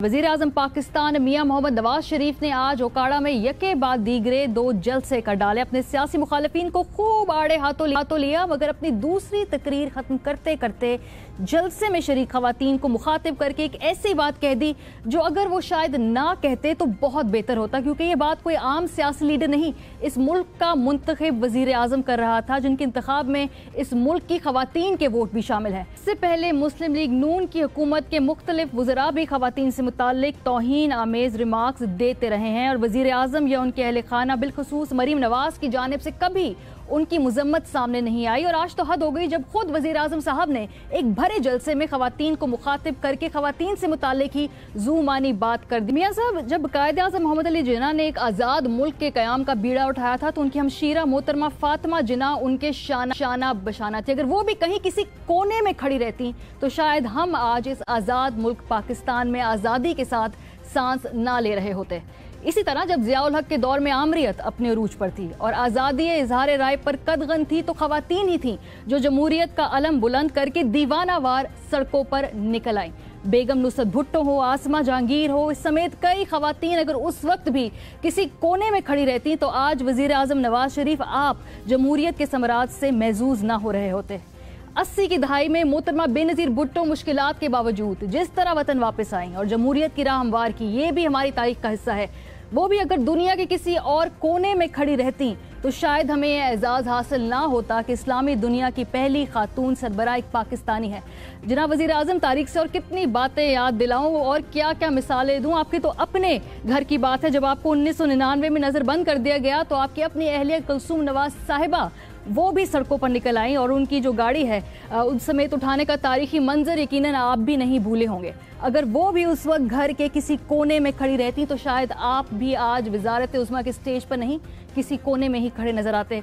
वज़ीर-ए-आज़म पाकिस्तान मियां मोहम्मद नवाज शरीफ ने आज ओकाड़ा में यके बाद दीगरे 2 जलसे कर डाले। अपने सियासी मुखालिफिन को खूब आड़े हाथों लिया, मगर अपनी दूसरी तकरीर खत्म करते करते जलसे में शरीक खवातीन को मुखातिब करके एक ऐसी बात कह दी जो अगर वो शायद ना कहते तो बहुत बेहतर होता, क्योंकि ये बात कोई आम सियासी लीडर नहीं, इस मुल्क का मुंतखब वज़ीर-ए-आज़म कर रहा था, जिनके इंतखाब में इस मुल्क की खवातीन के वोट भी शामिल हैं। इससे पहले मुस्लिम लीग नून की हुकूमत के मुख्तलिफ वज़रा भी खवातीन से मुताल्लिक तौहीन आमेज रिमार्क्स देते रहे हैं और वज़ीर-ए-आज़म या उनके अहले खाना बिलखुसूस मरीम नवाज की जानिब से कभी उनकी मजम्मत सामने नहीं आई। और आज तो हद हो गई जब खुद वज़ीर-ए-आज़म साहब ने एक भरे जलसे में खवातीन को मुखातिब करके खवातीन से मुताल्लिक ही ज़ूमानी बात कर दी। मियां साहब, जब कायद-ए-आज़म मोहम्मद अली जिन्ना ने एक आज़ाद मुल्क के क़याम का बीड़ा उठाया था तो उनकी हमशीरा मोहतरमा फातिमा जिन्ना उनके शाना बशाना थी। अगर वो भी कहीं किसी कोने में खड़ी रहती तो शायद हम आज इस आज़ाद मुल्क पाकिस्तान में आज़ादी के साथ सांस ना ले रहे होते। इसी तरह जब ज़िया-उल हक के दौर में आमरीत अपने अरूज पर थी और आज़ादी इज़हार राय पर कदगन थी तो खवातीन ही थी जो जमहूरियत का अलम बुलंद करके दीवानावार सड़कों पर निकल आई। बेगम नुसरत भुट्टो हो, आसमा जहांगीर हो, इस समेत कई खवातीन अगर उस वक्त भी किसी कोने में खड़ी रहती तो आज वज़ीर-ए-आज़म नवाज शरीफ आप जमहूरियत के समराज से महजूज ना हो रहे होते। 80 की दहाई में मोहतरमा बेनज़ीर भुट्टो मुश्किलात के बावजूद जिस तरह वतन वापस आई और जमहूरियत की राह हमवार की, ये भी हमारी तारीख का हिस्सा है। वो भी अगर दुनिया के किसी और कोने में खड़ी रहती तो शायद हमें यह एजाज़ हासिल ना होता कि इस्लामी दुनिया की पहली खातून सरबराह एक पाकिस्तानी है। जनाब वज़ीर-ए-आज़म, तारीख से और कितनी बातें याद दिलाऊं और क्या क्या मिसालें दूं। आपकी तो अपने घर की बात है, जब आपको 1999 में नज़रबंद कर दिया गया तो आपकी अपनी अहलिया कुलसूम नवाज साहिबा वो भी सड़कों पर निकल आई और उनकी जो गाड़ी है उन समेत उठाने का तारीखी मंजर यकीनन आप भी नहीं भूले होंगे। अगर वो भी उस वक्त घर के किसी कोने में खड़ी रहती तो शायद आप भी आज वज़ारत उज़्मा के स्टेज पर नहीं, किसी कोने में ही खड़े नजर आते।